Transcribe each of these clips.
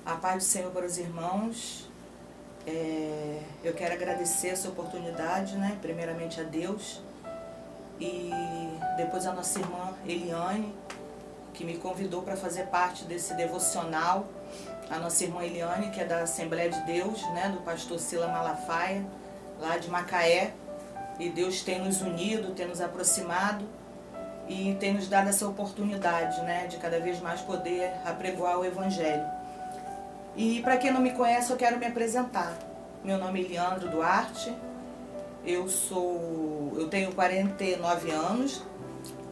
A paz do Senhor para os irmãos. Eu quero agradecer essa oportunidade, né? Primeiramente a Deus e depois a nossa irmã Eliane, que me convidou para fazer parte desse devocional. A nossa irmã Eliane, que é da Assembleia de Deus, né? Do pastor Sila Malafaia, lá de Macaé. E Deus tem nos unido, tem nos aproximado e tem nos dado essa oportunidade, né? De cada vez mais poder apregoar o Evangelho. E para quem não me conhece, eu quero me apresentar. Meu nome é Eliandro Duarte, eu tenho 49 anos,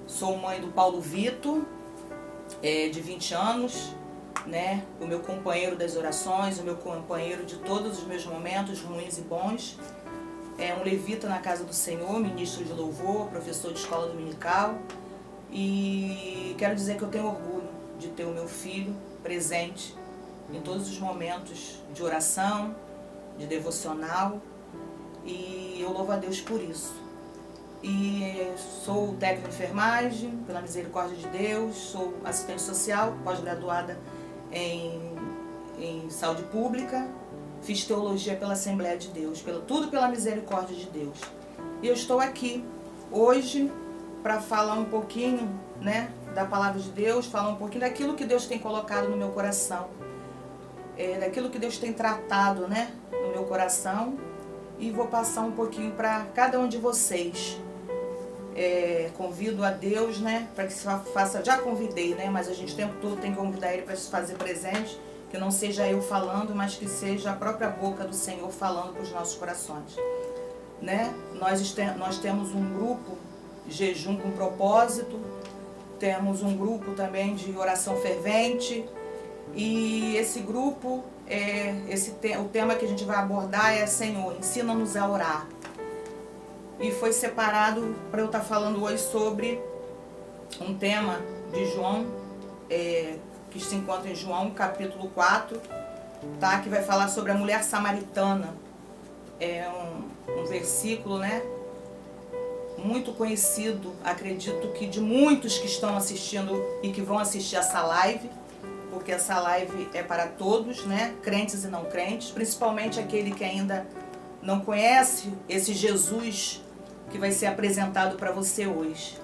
sou mãe do Paulo Vitor, de 20 anos, né? O meu companheiro das orações, o meu companheiro de todos os meus momentos ruins e bons. É um levita na casa do Senhor, ministro de louvor, professor de escola dominical. E quero dizer que eu tenho orgulho de ter o meu filho presente em todos os momentos de oração, de devocional, e eu louvo a Deus por isso. E sou técnica de enfermagem, pela misericórdia de Deus, sou assistente social, pós-graduada em saúde pública, fiz teologia pela Assembleia de Deus, tudo pela misericórdia de Deus. E eu estou aqui hoje para falar um pouquinho, né, da palavra de Deus, falar um pouquinho daquilo que Deus tem colocado no meu coração. Daquilo que Deus tem tratado, né, no meu coração, e vou passar um pouquinho para cada um de vocês. Convido a Deus, né, para que se faça, já convidei, né, mas a gente o tempo todo tem que convidar Ele para se fazer presente, que não seja eu falando, mas que seja a própria boca do Senhor falando para os nossos corações, né? Nós temos um grupo Jejum com Propósito, temos um grupo também de oração fervente. E esse grupo, o tema que a gente vai abordar é: Senhor, ensina-nos a orar. E foi separado para eu estar falando hoje sobre um tema de João, que se encontra em João capítulo 4, tá? Que vai falar sobre a mulher samaritana. É um versículo, né, muito conhecido, acredito que de muitos que estão assistindo e que vão assistir essa live, porque essa live é para todos, né? Crentes e não crentes, principalmente aquele que ainda não conhece esse Jesus que vai ser apresentado para você hoje.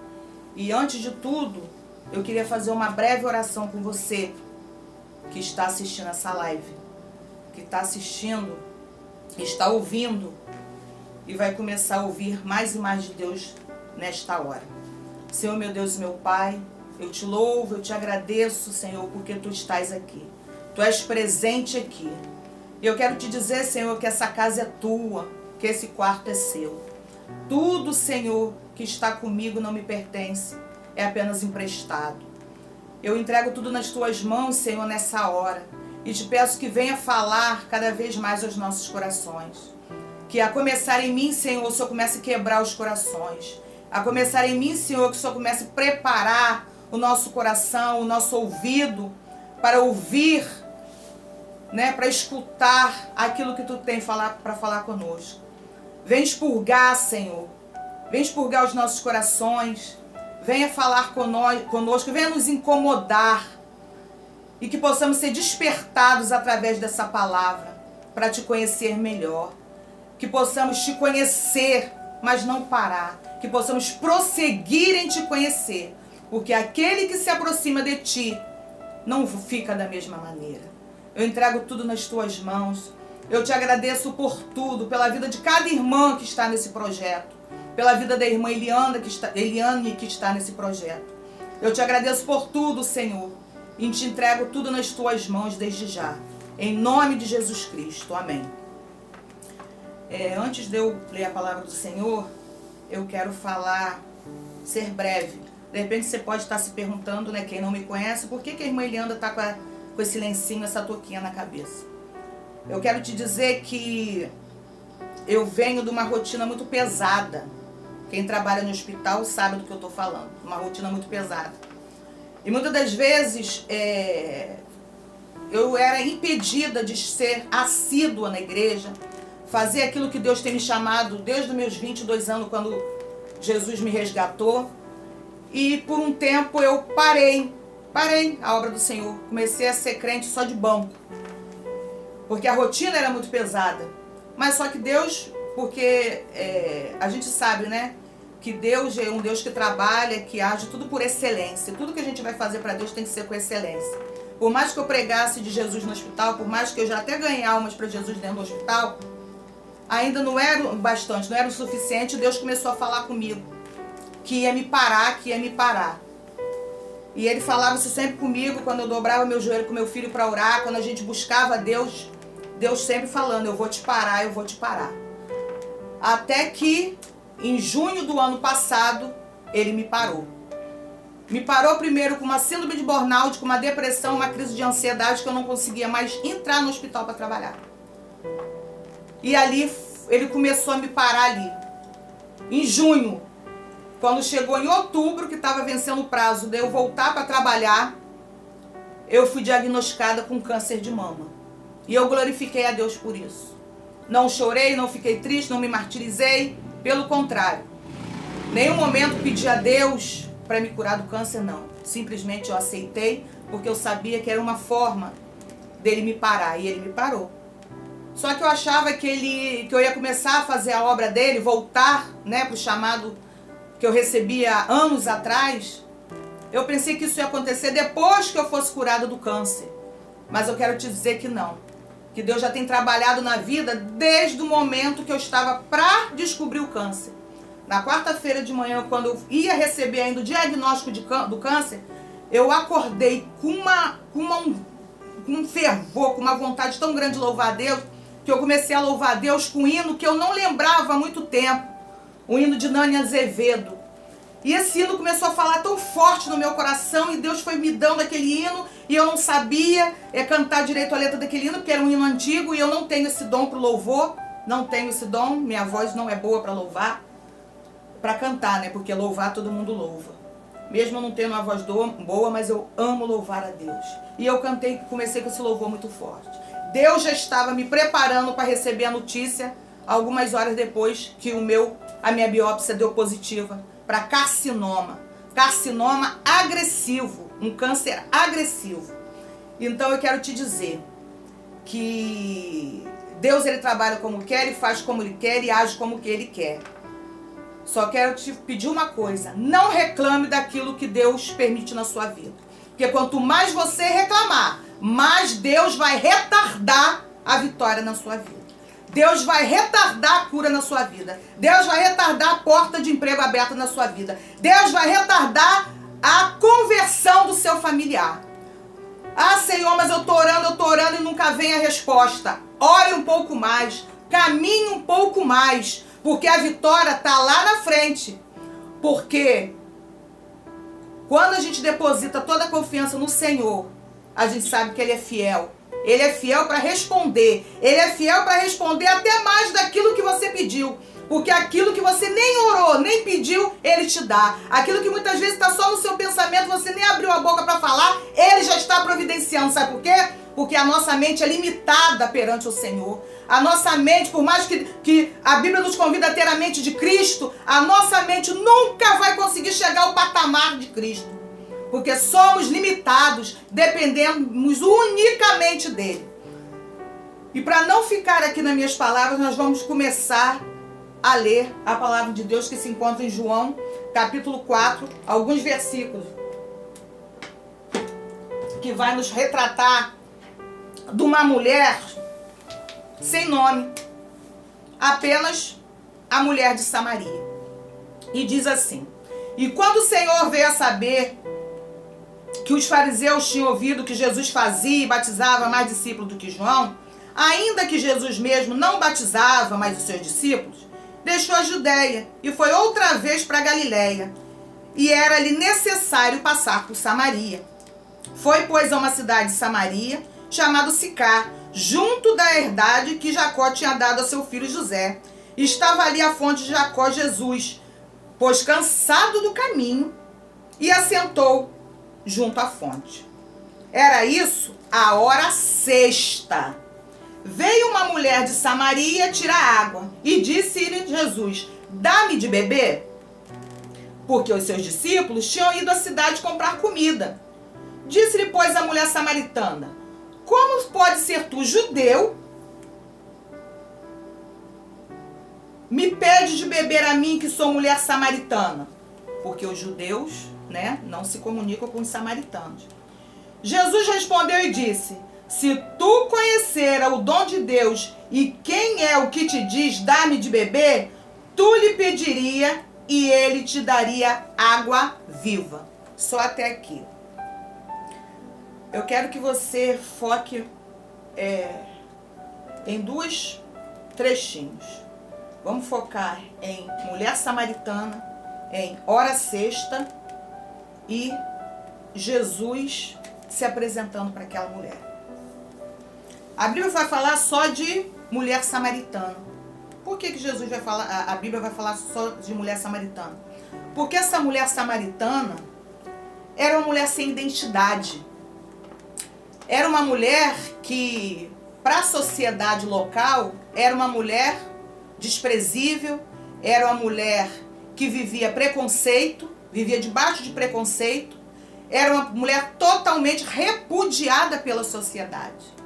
E antes de tudo, eu queria fazer uma breve oração com você que está assistindo essa live, que está assistindo, está ouvindo e vai começar a ouvir mais e mais de Deus nesta hora. Senhor, meu Deus e meu Pai, eu te louvo, eu te agradeço, Senhor, porque Tu estás aqui. Tu és presente aqui. E eu quero te dizer, Senhor, que essa casa é Tua, que esse quarto é seu. Tudo, Senhor, que está comigo não me pertence, é apenas emprestado. Eu entrego tudo nas Tuas mãos, Senhor, nessa hora. E te peço que venha falar cada vez mais aos nossos corações. Que a começar em mim, Senhor, o Senhor comece a quebrar os corações. A começar em mim, Senhor, que o Senhor comece a preparar o nosso coração, o nosso ouvido, para ouvir, né, para escutar aquilo que Tu tem para falar conosco. Vem expurgar, Senhor, vem expurgar os nossos corações, venha falar conosco, venha nos incomodar e que possamos ser despertados através dessa palavra para Te conhecer melhor, que possamos Te conhecer, mas não parar, que possamos prosseguir em Te conhecer, porque aquele que se aproxima de Ti não fica da mesma maneira. Eu entrego tudo nas Tuas mãos. Eu Te agradeço por tudo, pela vida de cada irmã que está nesse projeto, pela vida da irmã Eliane que está nesse projeto. Eu Te agradeço por tudo, Senhor, e Te entrego tudo nas Tuas mãos desde já. Em nome de Jesus Cristo. Amém. Antes de eu ler a palavra do Senhor, eu quero ser breve. De repente você pode estar se perguntando, né, quem não me conhece, por que a irmã Eliana está com esse lencinho, essa touquinha na cabeça? Eu quero te dizer que eu venho de uma rotina muito pesada. Quem trabalha no hospital sabe do que eu estou falando. Uma rotina muito pesada. E muitas das vezes eu era impedida de ser assídua na igreja, fazer aquilo que Deus tem me chamado desde os meus 22 anos, quando Jesus me resgatou. E por um tempo eu parei a obra do Senhor. Comecei a ser crente só de banco. porque a rotina era muito pesada. Mas só que Deus, porque a gente sabe, né, que Deus é um Deus que trabalha, que age tudo por excelência. Tudo que a gente vai fazer para Deus tem que ser com excelência. Por mais que eu pregasse de Jesus no hospital, por mais que eu já até ganhei almas para Jesus dentro do hospital, ainda não era o bastante, não era o suficiente. Deus começou a falar comigo que ia me parar, que ia me parar. E Ele falava isso sempre comigo, quando eu dobrava meu joelho com meu filho para orar, quando a gente buscava Deus, Deus sempre falando, eu vou te parar, eu vou te parar. Até que, em junho do ano passado, Ele me parou. Me parou primeiro com uma síndrome de burnout, com uma depressão, uma crise de ansiedade, que eu não conseguia mais entrar no hospital para trabalhar. E ali, Ele começou a me parar ali. Em junho, quando chegou em outubro, que estava vencendo o prazo de eu voltar para trabalhar, eu fui diagnosticada com câncer de mama. E eu glorifiquei a Deus por isso. Não chorei, não fiquei triste, não me martirizei. Pelo contrário. Nenhum momento pedi a Deus para me curar do câncer, não. Simplesmente eu aceitei, porque eu sabia que era uma forma dele me parar. E Ele me parou. Só que eu achava que eu ia começar a fazer a obra dele, voltar, né, para o chamado que eu recebia anos atrás. Eu pensei que isso ia acontecer depois que eu fosse curada do câncer. Mas eu quero te dizer que não. Que Deus já tem trabalhado na vida desde o momento que eu estava para descobrir o câncer. Na quarta-feira de manhã, quando eu ia receber ainda o diagnóstico do câncer, eu acordei com um fervor, com uma vontade tão grande de louvar a Deus, que eu comecei a louvar a Deus com um hino que eu não lembrava há muito tempo. O hino de Nani Azevedo. E esse hino começou a falar tão forte no meu coração, e Deus foi me dando aquele hino, e eu não sabia cantar direito a letra daquele hino, porque era um hino antigo, e eu não tenho esse dom para o louvor, não tenho esse dom, minha voz não é boa para louvar, para cantar, né? Porque louvar todo mundo louva. Mesmo eu não tendo uma voz boa, mas eu amo louvar a Deus. E eu comecei com esse louvor muito forte. Deus já estava me preparando para receber a notícia, algumas horas depois que a minha biópsia deu positiva para carcinoma. Carcinoma agressivo, um câncer agressivo. Então eu quero te dizer que Deus, Ele trabalha como quer, Ele faz como Ele quer e age como que Ele quer. Só quero te pedir uma coisa, não reclame daquilo que Deus permite na sua vida. Porque quanto mais você reclamar, mais Deus vai retardar a vitória na sua vida. Deus vai retardar a cura na sua vida. Deus vai retardar a porta de emprego aberta na sua vida. Deus vai retardar a conversão do seu familiar. Ah, Senhor, mas eu tô orando e nunca vem a resposta. Ore um pouco mais, caminhe um pouco mais, porque a vitória tá lá na frente. Porque quando a gente deposita toda a confiança no Senhor, a gente sabe que Ele é fiel. Ele é fiel para responder. Ele é fiel para responder até mais daquilo que você pediu. Porque aquilo que você nem orou, nem pediu, Ele te dá. Aquilo que muitas vezes está só no seu pensamento, você nem abriu a boca para falar, Ele já está providenciando. Sabe por quê? Porque a nossa mente é limitada perante o Senhor. A nossa mente, por mais que a Bíblia nos convida a ter a mente de Cristo, a nossa mente nunca vai conseguir chegar ao patamar de Cristo. Porque somos limitados, dependemos unicamente dele. E para não ficar aqui nas minhas palavras, nós vamos começar a ler a palavra de Deus que se encontra em João, capítulo 4, alguns versículos, que vai nos retratar de uma mulher sem nome, apenas a mulher de Samaria. E diz assim: e quando o Senhor veio a saber que os fariseus tinham ouvido que Jesus fazia e batizava mais discípulos do que João, ainda que Jesus mesmo não batizava mais os seus discípulos, deixou a Judéia e foi outra vez para a Galiléia, e era-lhe necessário passar por Samaria. Foi, pois, a uma cidade de Samaria, chamada Sicar, junto da herdade que Jacó tinha dado a seu filho José. Estava ali a fonte de Jacó. Jesus, pois cansado do caminho, e assentou junto à fonte. Era isso a hora sexta. Veio uma mulher de Samaria tirar água, e disse-lhe Jesus: dá-me de beber? Porque os seus discípulos tinham ido à cidade comprar comida. Disse-lhe, pois, a mulher samaritana: como pode ser tu, judeu, me pede de beber a mim, que sou mulher samaritana? Porque os judeus, né, não se comunicam com os samaritanos. Jesus respondeu e disse: se tu conhecera o dom de Deus e quem é o que te diz, dá-me de beber, tu lhe pediria e ele te daria água viva. Só até aqui. Eu quero que você foque em dois trechinhos. Vamos focar em mulher samaritana, em hora sexta e Jesus se apresentando para aquela mulher. A Bíblia vai falar só de mulher samaritana. Por que Jesus vai falar, a Bíblia vai falar só de mulher samaritana? Porque essa mulher samaritana era uma mulher sem identidade. Era uma mulher que, para a sociedade local, era uma mulher desprezível, era uma mulher que vivia preconceito, vivia debaixo de preconceito, era uma mulher totalmente repudiada pela sociedade.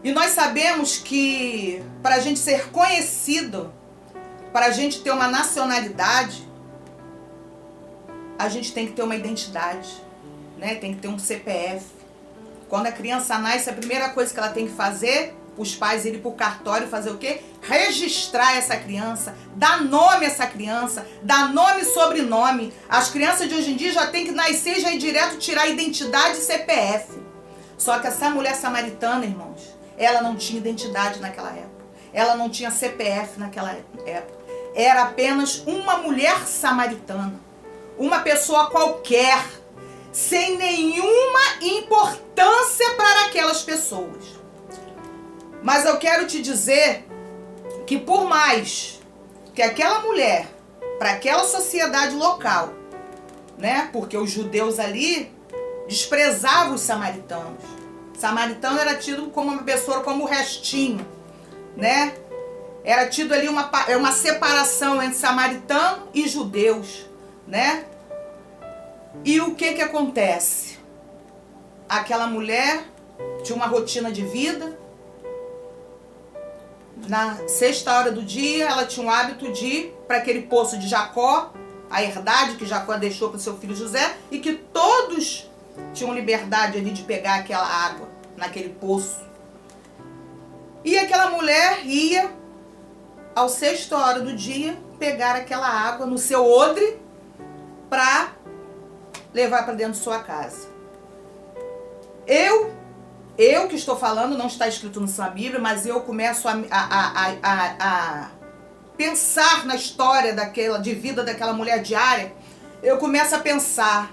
E nós sabemos que para a gente ser conhecido, para a gente ter uma nacionalidade, a gente tem que ter uma identidade, né? Tem que ter um CPF. Quando a criança nasce, a primeira coisa que ela tem que fazer, os pais irem para o cartório fazer o quê? Registrar essa criança, dar nome a essa criança, dar nome e sobrenome. As crianças de hoje em dia já tem que nascer, já ir direto tirar identidade e CPF. Só que essa mulher samaritana, irmãos, ela não tinha identidade naquela época. Ela não tinha CPF naquela época. Era apenas uma mulher samaritana. Uma pessoa qualquer, sem nenhuma importância para aquelas pessoas. Mas eu quero te dizer que por mais que aquela mulher, para aquela sociedade local, né? Porque os judeus ali desprezavam os samaritanos. Samaritano era tido como uma pessoa, como o restinho, né? Era tido ali uma separação entre samaritano e judeus, né? E o que acontece? Aquela mulher tinha uma rotina de vida. Na sexta hora do dia, ela tinha o hábito de ir para aquele poço de Jacó, a herdade que Jacó deixou para o seu filho José, e que todos tinham liberdade ali de pegar aquela água naquele poço. E aquela mulher ia, ao sexta hora do dia, pegar aquela água no seu odre para levar para dentro de sua casa. Eu que estou falando, não está escrito na sua Bíblia, mas eu começo a pensar na história de vida daquela mulher diária. Eu começo a pensar,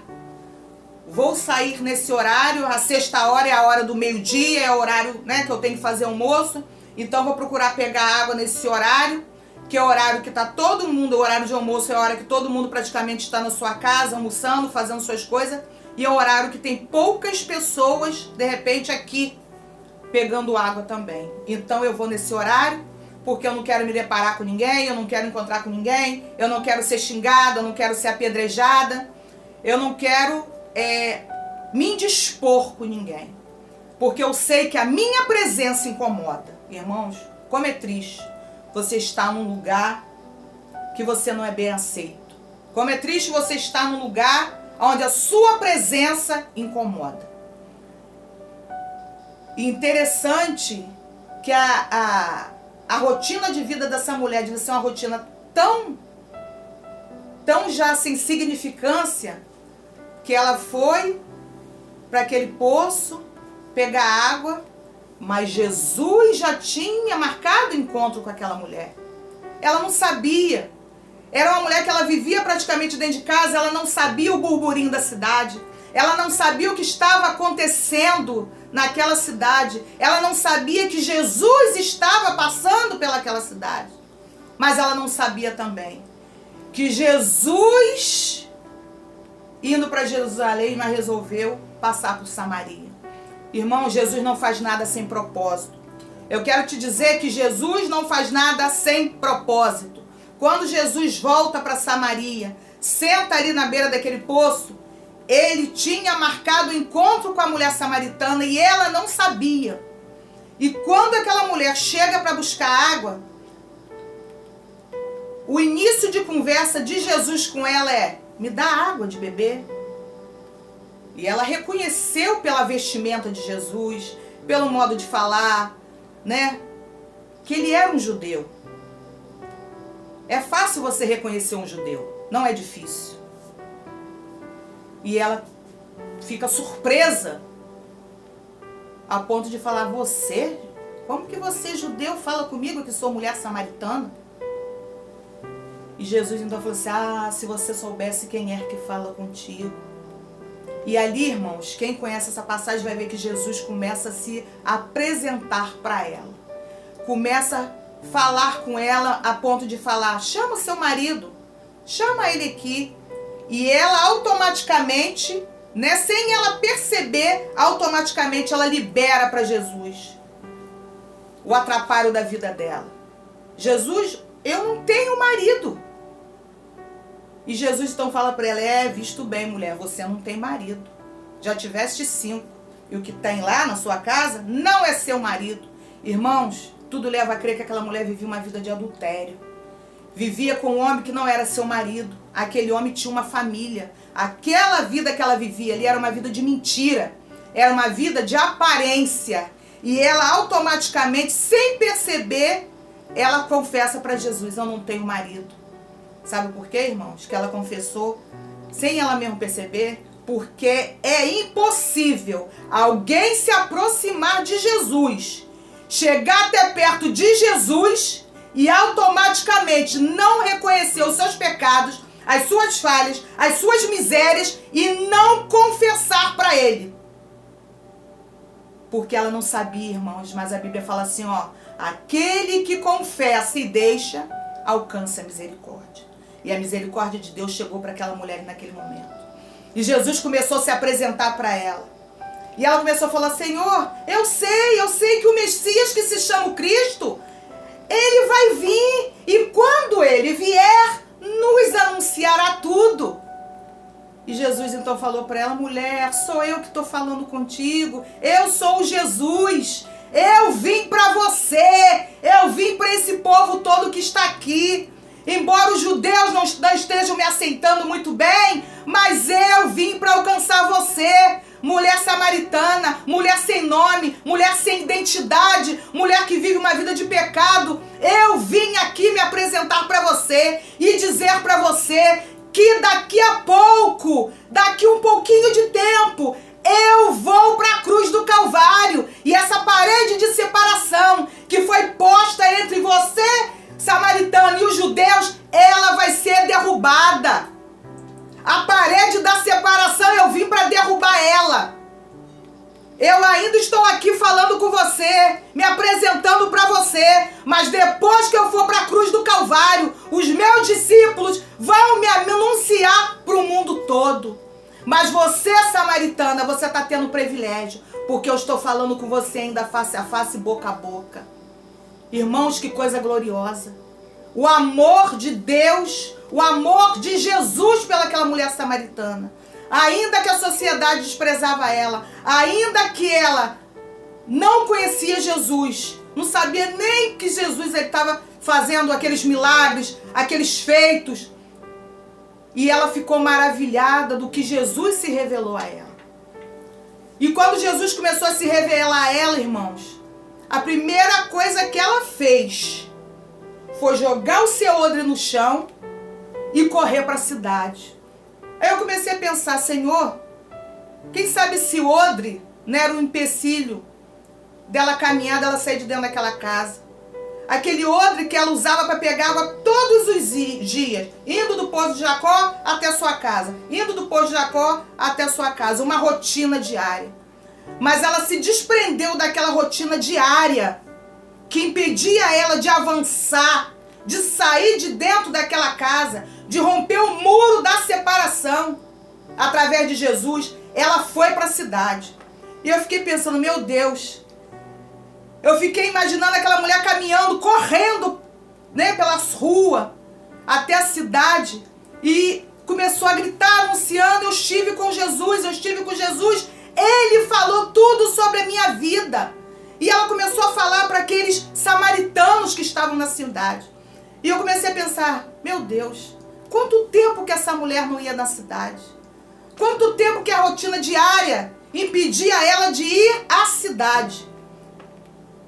vou sair nesse horário, a sexta hora é a hora do meio-dia, é o horário, né, que eu tenho que fazer almoço, então vou procurar pegar água nesse horário, que é o horário que está todo mundo, o horário de almoço é a hora que todo mundo praticamente está na sua casa, almoçando, fazendo suas coisas, e é o horário que tem poucas pessoas, de repente, aqui, pegando água também. Então eu vou nesse horário, porque eu não quero me deparar com ninguém, eu não quero encontrar com ninguém, eu não quero ser xingada, eu não quero ser apedrejada, eu não quero me indispor com ninguém. Porque eu sei que a minha presença incomoda. Irmãos, como é triste você estar num lugar que você não é bem aceito. Como é triste você estar num lugar onde a sua presença incomoda. E interessante que a rotina de vida dessa mulher deve ser uma rotina tão já sem significância, que ela foi para aquele poço pegar água, mas Jesus já tinha marcado encontro com aquela mulher. Ela não sabia. Era uma mulher que ela vivia praticamente dentro de casa, ela não sabia o burburinho da cidade, ela não sabia o que estava acontecendo naquela cidade, ela não sabia que Jesus estava passando pelaquela cidade, mas ela não sabia também que Jesus, indo para Jerusalém, mas resolveu passar por Samaria. Irmão, Jesus não faz nada sem propósito. Eu quero te dizer que Jesus não faz nada sem propósito. Quando Jesus volta para Samaria, senta ali na beira daquele poço, ele tinha marcado o encontro com a mulher samaritana e ela não sabia. E quando aquela mulher chega para buscar água, o início de conversa de Jesus com ela é: me dá água de beber. E ela reconheceu pela vestimenta de Jesus, pelo modo de falar, né, que ele era um judeu. É fácil você reconhecer um judeu, não é difícil. E ela fica surpresa a ponto de falar: você? Como que você, judeu, fala comigo que sou mulher samaritana? E Jesus então falou assim: se você soubesse quem é que fala contigo. E ali, irmãos, quem conhece essa passagem vai ver que Jesus começa a se apresentar para ela. Começa a falar com ela a ponto de falar: chama o seu marido, chama ele aqui. E ela automaticamente, né, sem ela perceber, automaticamente ela libera para Jesus o atrapalho da vida dela. Jesus, eu não tenho marido. E Jesus então fala para ela: visto bem, mulher, você não tem marido. Já tiveste 5. E o que tem lá na sua casa não é seu marido. Irmãos, tudo leva a crer que aquela mulher vivia uma vida de adultério. Vivia com um homem que não era seu marido. Aquele homem tinha uma família. Aquela vida que ela vivia ali era uma vida de mentira. Era uma vida de aparência. E ela automaticamente, sem perceber, ela confessa para Jesus: eu não tenho marido. Sabe por quê, irmãos? Que ela confessou sem ela mesma perceber? Porque é impossível alguém se aproximar de Jesus, chegar até perto de Jesus e automaticamente não reconhecer os seus pecados, as suas falhas, as suas misérias e não confessar para ele. Porque ela não sabia, irmãos, mas a Bíblia fala assim, aquele que confessa e deixa, alcança a misericórdia. E a misericórdia de Deus chegou para aquela mulher naquele momento. E Jesus começou a se apresentar para ela. E ela começou a falar: Senhor, eu sei que o Messias, que se chama o Cristo, ele vai vir. E quando ele vier, nos anunciará tudo. E Jesus então falou para ela: mulher, sou eu que estou falando contigo. Eu sou o Jesus. Eu vim para você. Eu vim para esse povo todo que está aqui. Embora os judeus não estejam me aceitando muito bem, mas eu vim para alcançar você. Mulher samaritana, mulher sem nome, mulher sem identidade, mulher que vive uma vida de pecado. Eu vim aqui me apresentar para você e dizer para você que daqui a pouco, daqui um pouquinho de tempo, eu vou para a cruz do Calvário. E essa parede de separação que foi posta entre você, samaritano, e os judeus, ela vai ser derrubada. A parede da separação, eu vim para derrubar ela. Eu ainda estou aqui falando com você, me apresentando para você, mas depois que eu for para a cruz do Calvário, os meus discípulos vão me anunciar para o mundo todo. Mas você, samaritana, você está tendo privilégio, porque eu estou falando com você ainda face a face, boca a boca. Irmãos, que coisa gloriosa. O amor de Deus, o amor de Jesus pelaquela mulher samaritana. Ainda que a sociedade desprezava ela, ainda que ela não conhecia Jesus, não sabia nem que Jesus estava fazendo aqueles milagres, aqueles feitos. E ela ficou maravilhada do que Jesus se revelou a ela. E quando Jesus começou a se revelar a ela, irmãos, a primeira coisa que ela fez foi jogar o seu odre no chão e correr para a cidade. Aí eu comecei a pensar: Senhor, quem sabe se o odre não era um empecilho dela caminhar, dela sair de dentro daquela casa. Aquele odre que ela usava para pegar água todos os dias, indo do poço de Jacó até a sua casa, indo do poço de Jacó até a sua casa, uma rotina diária. Mas ela se desprendeu daquela rotina diária que impedia ela de avançar, de sair de dentro daquela casa, de romper o muro da separação. Através de Jesus, ela foi para a cidade. E eu fiquei pensando: meu Deus, eu fiquei imaginando aquela mulher caminhando, correndo, né, pelas ruas até a cidade, e começou a gritar, anunciando: eu estive com Jesus, eu estive com Jesus. Ele falou tudo sobre a minha vida. E ela começou a falar para aqueles samaritanos que estavam na cidade. E eu comecei a pensar, meu Deus, quanto tempo que essa mulher não ia na cidade? Quanto tempo que a rotina diária impedia ela de ir à cidade?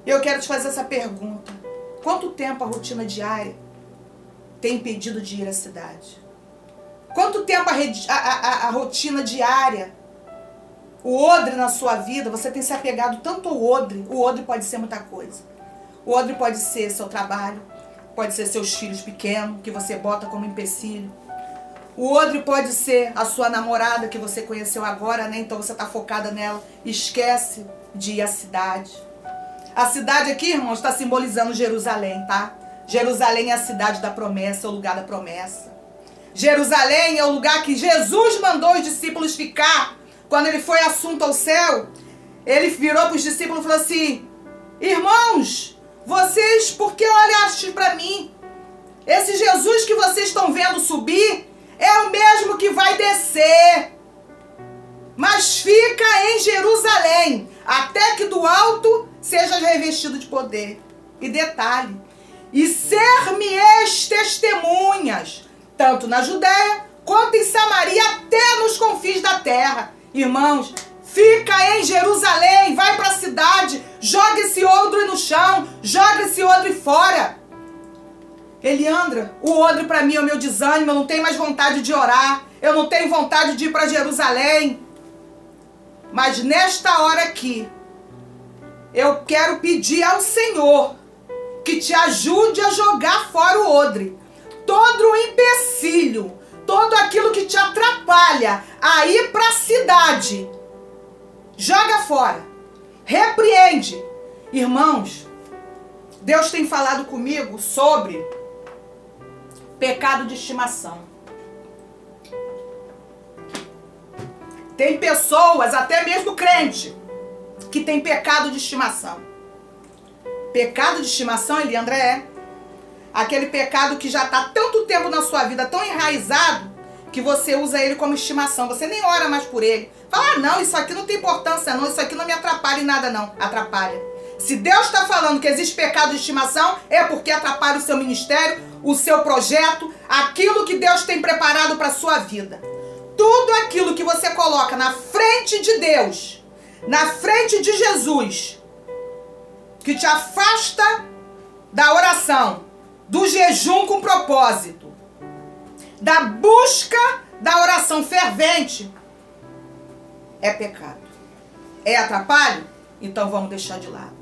Eu quero te fazer essa pergunta. Quanto tempo a rotina diária tem impedido de ir à cidade? Quanto tempo a rotina diária, o odre na sua vida, você tem se apegado tanto ao odre? O odre pode ser muita coisa. O odre pode ser seu trabalho, pode ser seus filhos pequenos, que você bota como empecilho. O odre pode ser a sua namorada, que você conheceu agora, né? Então você está focada nela, esquece de ir à cidade. A cidade aqui, irmãos, está simbolizando Jerusalém, tá? Jerusalém é a cidade da promessa, é o lugar da promessa. Jerusalém é o lugar que Jesus mandou os discípulos ficar. Quando ele foi assunto ao céu, ele virou para os discípulos e falou assim, irmãos, vocês, por que olhaste para mim? Esse Jesus que vocês estão vendo subir é o mesmo que vai descer. Mas fica em Jerusalém, até que do alto sejas revestido de poder. E detalhe, e ser-me-eis testemunhas, tanto na Judéia quanto em Samaria, até nos confins da terra. Irmãos, fica em Jerusalém, vai para a cidade, joga esse odre no chão, joga esse odre fora. Eliandra, o odre para mim é o meu desânimo, eu não tenho mais vontade de orar, eu não tenho vontade de ir para Jerusalém. Mas nesta hora aqui, eu quero pedir ao Senhor que te ajude a jogar fora o odre. Todo o empecilho, todo aquilo que te atrapalha a ir para a cidade, joga fora. Repreende. Irmãos, Deus tem falado comigo sobre pecado de estimação. Tem pessoas, até mesmo crente, que tem pecado de estimação. Pecado de estimação, Eliandra, é aquele pecado que já está tanto tempo na sua vida, tão enraizado, que você usa ele como estimação. Você nem ora mais por ele. Fala, não, isso aqui não tem importância não, isso aqui não me atrapalha em nada não. Atrapalha. Se Deus está falando que existe pecado de estimação, é porque atrapalha o seu ministério, o seu projeto, aquilo que Deus tem preparado para a sua vida. Tudo aquilo que você coloca na frente de Deus, na frente de Jesus, que te afasta da oração, do jejum com propósito, da busca da oração fervente, é pecado. É atrapalho? Então vamos deixar de lado.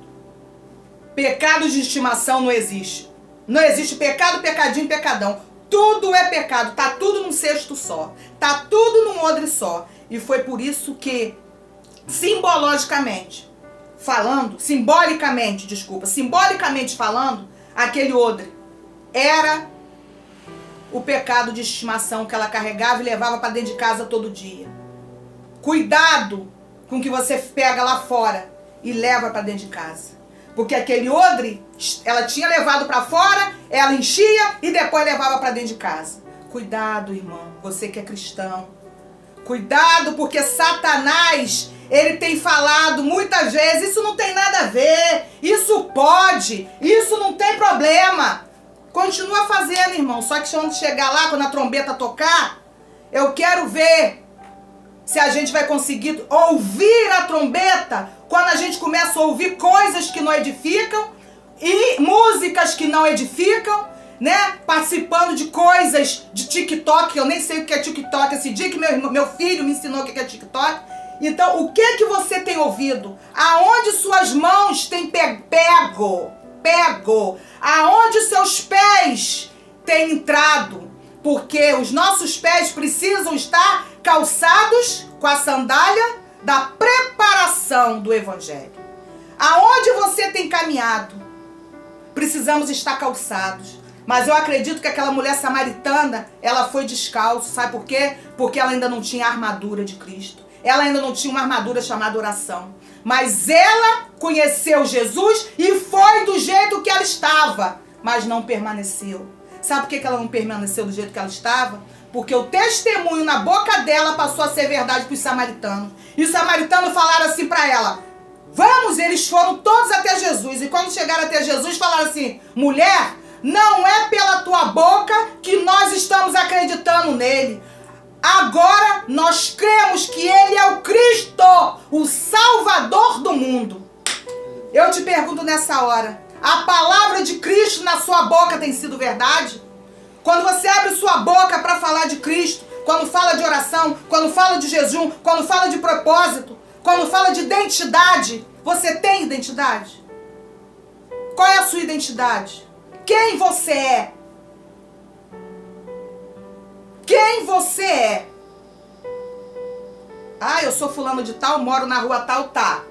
Pecado de estimação não existe. Não existe pecado, pecadinho, pecadão. Tudo é pecado, tá tudo num cesto só, tá tudo num odre só. E foi por isso que, simbolicamente falando, aquele odre era o pecado de estimação que ela carregava e levava para dentro de casa todo dia. Cuidado com o que você pega lá fora e leva para dentro de casa. Porque aquele odre, ela tinha levado para fora, ela enchia e depois levava para dentro de casa. Cuidado, irmão, você que é cristão. Cuidado, porque Satanás, ele tem falado muitas vezes, isso não tem nada a ver, isso pode, isso não tem problema. Continua fazendo, irmão, só que quando chegar lá, quando a trombeta tocar, eu quero ver se a gente vai conseguir ouvir a trombeta quando a gente começa a ouvir coisas que não edificam e músicas que não edificam, né? Participando de coisas de TikTok, eu nem sei o que é TikTok, esse dia que meu filho me ensinou o que é TikTok. Então, o que você tem ouvido? Aonde suas mãos têm pego? Aonde seus pés têm entrado? Porque os nossos pés precisam estar calçados com a sandália da preparação do Evangelho. Aonde você tem caminhado, precisamos estar calçados. Mas eu acredito que aquela mulher samaritana, ela foi descalço. Sabe por quê? Porque ela ainda não tinha a armadura de Cristo. Ela ainda não tinha uma armadura chamada oração. Mas ela conheceu Jesus e foi do jeito que ela estava. Mas não permaneceu. Sabe por que ela não permaneceu do jeito que ela estava? Porque o testemunho na boca dela passou a ser verdade para os samaritanos. E os samaritanos falaram assim para ela: vamos, eles foram todos até Jesus. E quando chegaram até Jesus, falaram assim: mulher, Não é pela tua boca que nós estamos acreditando nele. Agora nós cremos que ele é o Cristo, o Salvador do mundo. Eu te pergunto nessa hora, a palavra de Cristo na sua boca tem sido verdade? Quando você abre sua boca para falar de Cristo, quando fala de oração, quando fala de jejum, quando fala de propósito, quando fala de identidade, você tem identidade? Qual é a sua identidade? Quem você é? Quem você é? Ah, eu sou fulano de tal, moro na rua tal, tá.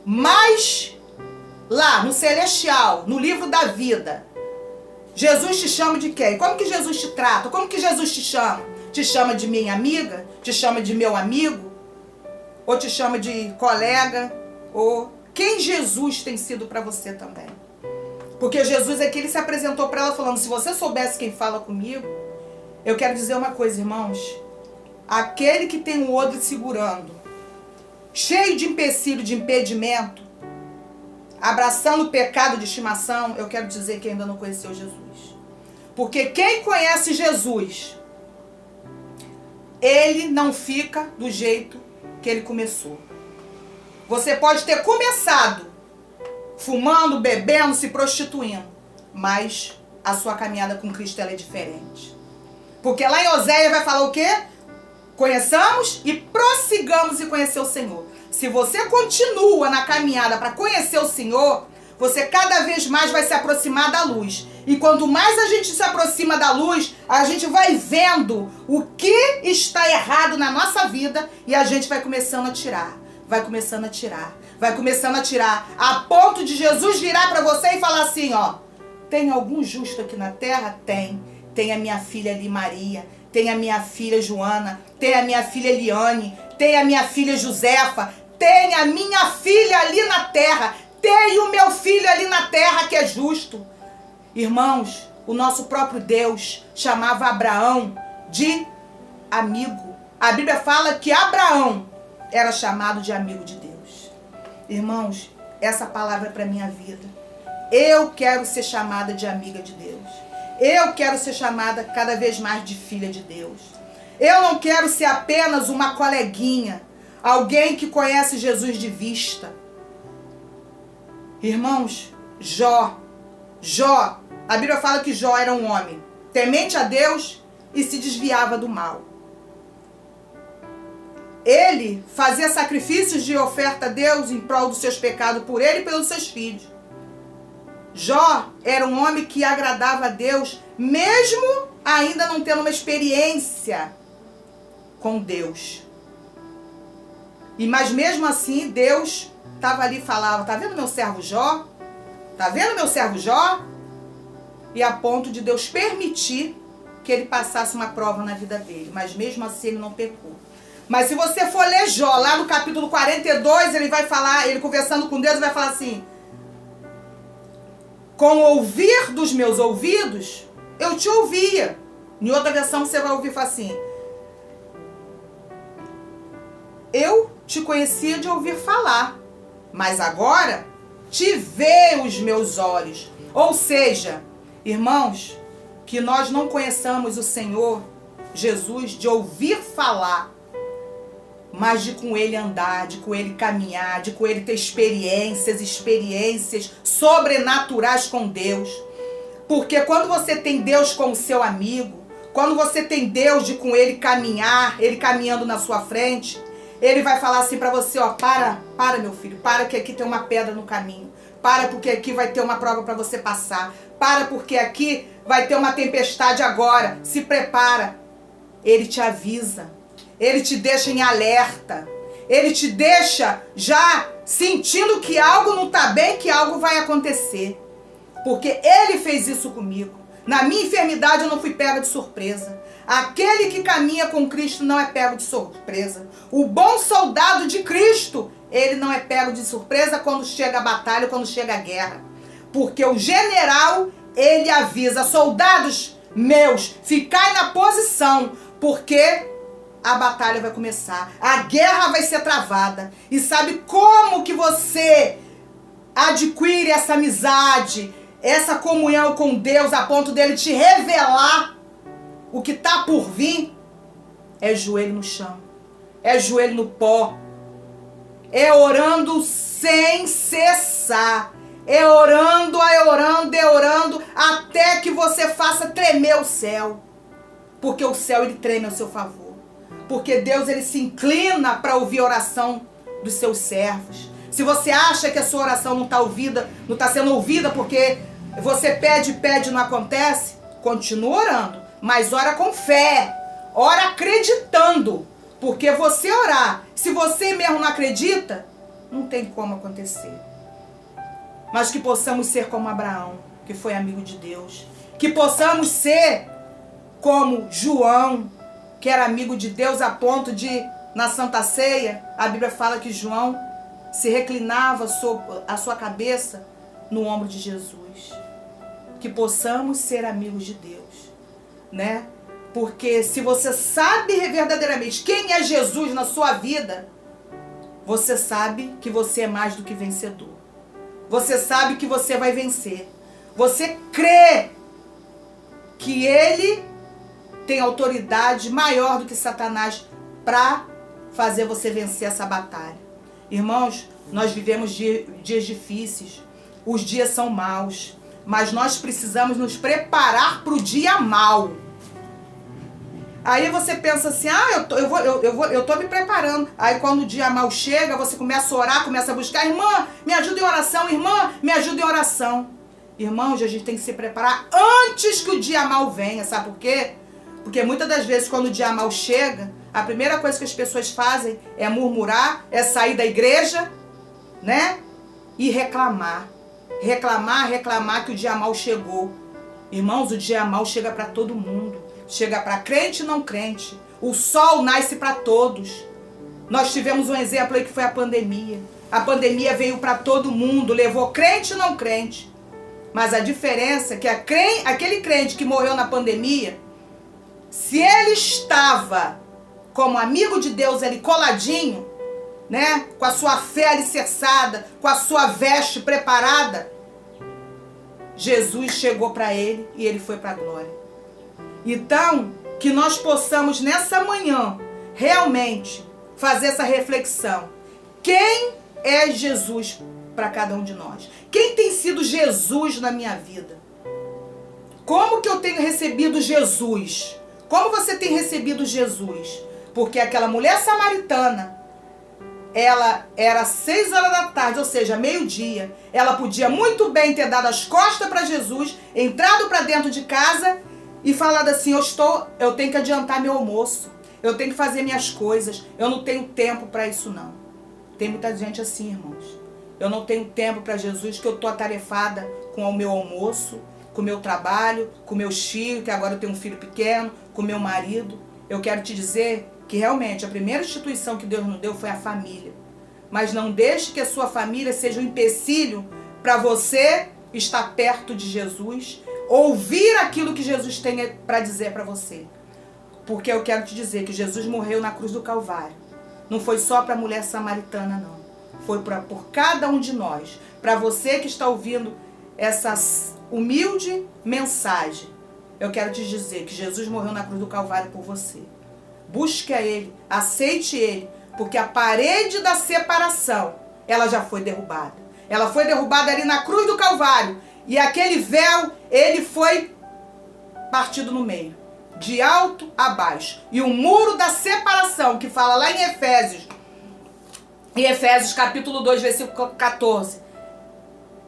Mas lá no celestial, no livro da vida, Jesus te chama de quem? Como que Jesus te trata? Como que Jesus te chama? Te chama de minha amiga? Te chama de meu amigo? Ou te chama de colega? Ou quem Jesus tem sido para você também? Porque Jesus aqui, ele se apresentou para ela falando, se você soubesse quem fala comigo, eu quero dizer uma coisa, irmãos. Aquele que tem o odre segurando, cheio de empecilho, de impedimento, abraçando o pecado de estimação, eu quero dizer que ainda não conheceu Jesus. Porque quem conhece Jesus, ele não fica do jeito que ele começou. Você pode ter começado fumando, bebendo, se prostituindo, mas a sua caminhada com Cristo ela é diferente. Porque lá em Oséias vai falar o quê? Conheçamos e prossigamos em conhecer o Senhor. Se você continua na caminhada para conhecer o Senhor, você cada vez mais vai se aproximar da luz. E quanto mais a gente se aproxima da luz, a gente vai vendo o que está errado na nossa vida e a gente vai começando a tirar. Vai começando a tirar. Vai começando a tirar. A ponto de Jesus virar para você e falar assim, ó. Tem algum justo aqui na terra? Tem. Tem a minha filha ali, Maria. Tem a minha filha Joana. Tem a minha filha Eliane. Tem a minha filha Josefa. Tem a minha filha ali na terra. Tem o meu filho ali na terra que é justo. Irmãos, o nosso próprio Deus chamava Abraão de amigo. A Bíblia fala que Abraão era chamado de amigo de Deus. Irmãos, essa palavra é para minha vida. Eu quero ser chamada de amiga de Deus. Eu quero ser chamada cada vez mais de filha de Deus. Eu não quero ser apenas uma coleguinha, alguém que conhece Jesus de vista. Irmãos, Jó, a Bíblia fala que Jó era um homem temente a Deus e se desviava do mal. Ele fazia sacrifícios de oferta a Deus em prol dos seus pecados por ele e pelos seus filhos. Jó era um homem que agradava a Deus, mesmo ainda não tendo uma experiência com Deus. Mas mesmo assim, Deus estava ali e falava, tá vendo meu servo Jó? Tá vendo meu servo Jó? E a ponto de Deus permitir que ele passasse uma prova na vida dele. Mas mesmo assim ele não pecou. Mas se você for ler Jó, lá no capítulo 42, ele vai falar, ele conversando com Deus, vai falar assim, com o ouvir dos meus ouvidos, eu te ouvia. Em outra versão você vai ouvir falar assim, eu te conhecia de ouvir falar, mas agora te vê os meus olhos. Ou seja, irmãos, que nós não conheçamos o Senhor Jesus de ouvir falar, mas de com ele andar, de com ele caminhar, de com ele ter experiências sobrenaturais com Deus. Porque quando você tem Deus como seu amigo, quando você tem Deus de com ele caminhar, ele caminhando na sua frente, ele vai falar assim para você, ó, para meu filho, para que aqui tem uma pedra no caminho. Para porque aqui vai ter uma prova para você passar. Para porque aqui vai ter uma tempestade agora. Se prepara. Ele te avisa. Ele te deixa em alerta. Ele te deixa já sentindo que algo não está bem, que algo vai acontecer. Porque ele fez isso comigo. Na minha enfermidade eu não fui pega de surpresa. Aquele que caminha com Cristo não é pego de surpresa. O bom soldado de Cristo, ele não é pego de surpresa quando chega a batalha, quando chega a guerra. Porque o general, ele avisa, soldados meus, ficai na posição, porque a batalha vai começar, a guerra vai ser travada. E sabe como que você adquire essa amizade, essa comunhão com Deus a ponto dele te revelar o que está por vir, é joelho no chão, é joelho no pó, é orando sem cessar, é orando, até que você faça tremer o céu, porque o céu ele treme ao seu favor, porque Deus ele se inclina para ouvir a oração dos seus servos. Se você acha que a sua oração não está sendo ouvida porque você pede e não acontece, continua orando, mas ora com fé, ora acreditando, porque você orar, se você mesmo não acredita, não tem como acontecer. Mas que possamos ser como Abraão, que foi amigo de Deus, que possamos ser como João, que era amigo de Deus a ponto de, na Santa Ceia, a Bíblia fala que João se reclinava a sua cabeça no ombro de Jesus. Que possamos ser amigos de Deus, né? Porque se você sabe verdadeiramente quem é Jesus na sua vida, você sabe que você é mais do que vencedor. Você sabe que você vai vencer. Você crê que Ele tem autoridade maior do que Satanás para fazer você vencer essa batalha. Irmãos, nós vivemos dias difíceis. Os dias são maus. Mas nós precisamos nos preparar para o dia mau. Aí você pensa assim, eu tô me preparando. Aí quando o dia mau chega, você começa a orar, começa a buscar. Irmã, me ajuda em oração. Irmã, me ajuda em oração. Irmãos, a gente tem que se preparar antes que o dia mau venha. Sabe por quê? Porque muitas das vezes quando o dia mau chega, a primeira coisa que as pessoas fazem é murmurar, é sair da igreja, né? E reclamar. Reclamar que o dia mau chegou. Irmãos, o dia mau chega para todo mundo. Chega para crente e não crente. O sol nasce para todos. Nós tivemos um exemplo aí que foi a pandemia. A pandemia veio para todo mundo, levou crente e não crente. Mas a diferença é que aquele crente que morreu na pandemia, se ele estava como amigo de Deus ali coladinho, né, com a sua fé alicerçada, com a sua veste preparada, Jesus chegou para ele e ele foi para a glória. Então, que nós possamos nessa manhã realmente fazer essa reflexão. Quem é Jesus para cada um de nós? Quem tem sido Jesus na minha vida? Como que eu tenho recebido Jesus? Como você tem recebido Jesus? Porque aquela mulher samaritana, ela era 6 horas da tarde, ou seja, meio-dia. Ela podia muito bem ter dado as costas para Jesus, entrado para dentro de casa e falado assim, eu tenho que adiantar meu almoço, eu tenho que fazer minhas coisas, eu não tenho tempo para isso não. Tem muita gente assim, irmãos. Eu não tenho tempo para Jesus, que eu estou atarefada com o meu almoço, com o meu trabalho, com meus filhos, que agora eu tenho um filho pequeno, com meu marido. Eu quero te dizer que realmente a primeira instituição que Deus nos deu foi a família. Mas não deixe que a sua família seja um empecilho para você estar perto de Jesus, ouvir aquilo que Jesus tem para dizer para você. Porque eu quero te dizer que Jesus morreu na cruz do Calvário. Não foi só para a mulher samaritana, não. Foi por cada um de nós. Para você que está ouvindo essa humilde mensagem, eu quero te dizer que Jesus morreu na cruz do Calvário por você. Busque a Ele, aceite Ele, porque a parede da separação, ela já foi derrubada. Ela foi derrubada ali na cruz do Calvário. E aquele véu, ele foi partido no meio, de alto a baixo. E o muro da separação, que fala lá em Efésios capítulo 2, versículo 14.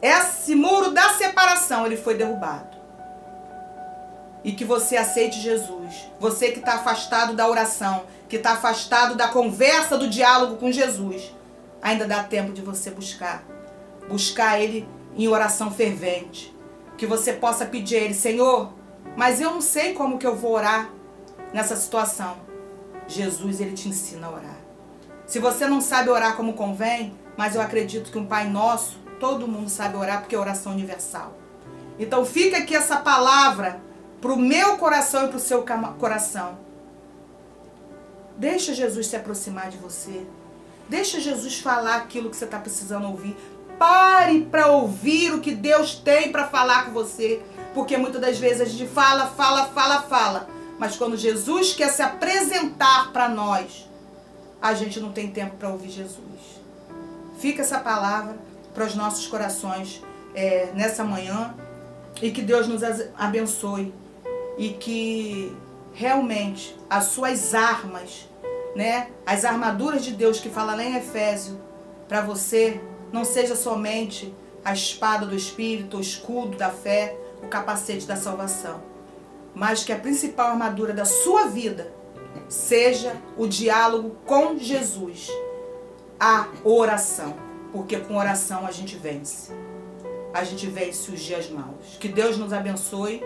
Esse muro da separação, ele foi derrubado. E que você aceite Jesus. Você que está afastado da oração, que está afastado da conversa, do diálogo com Jesus, ainda dá tempo de você buscar Ele em oração fervente. Que você possa pedir a Ele, Senhor, mas eu não sei como que eu vou orar nessa situação. Jesus, Ele te ensina a orar. Se você não sabe orar como convém, mas eu acredito que um Pai Nosso, todo mundo sabe orar, porque é oração universal. Então fica aqui essa palavra para o meu coração e para o seu coração. Deixa Jesus se aproximar de você. Deixa Jesus falar aquilo que você está precisando ouvir. Pare para ouvir o que Deus tem para falar com você. Porque muitas das vezes a gente fala. Mas quando Jesus quer se apresentar para nós, a gente não tem tempo para ouvir Jesus. Fica essa palavra para os nossos corações nessa manhã. E que Deus nos abençoe. E que realmente as suas armas, né, as armaduras de Deus que fala lá em Efésios, para você não seja somente a espada do Espírito, o escudo da fé, o capacete da salvação, mas que a principal armadura da sua vida seja o diálogo com Jesus, a oração, porque com oração a gente vence os dias maus. Que Deus nos abençoe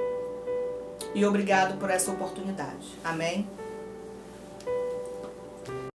e obrigado por essa oportunidade. Amém?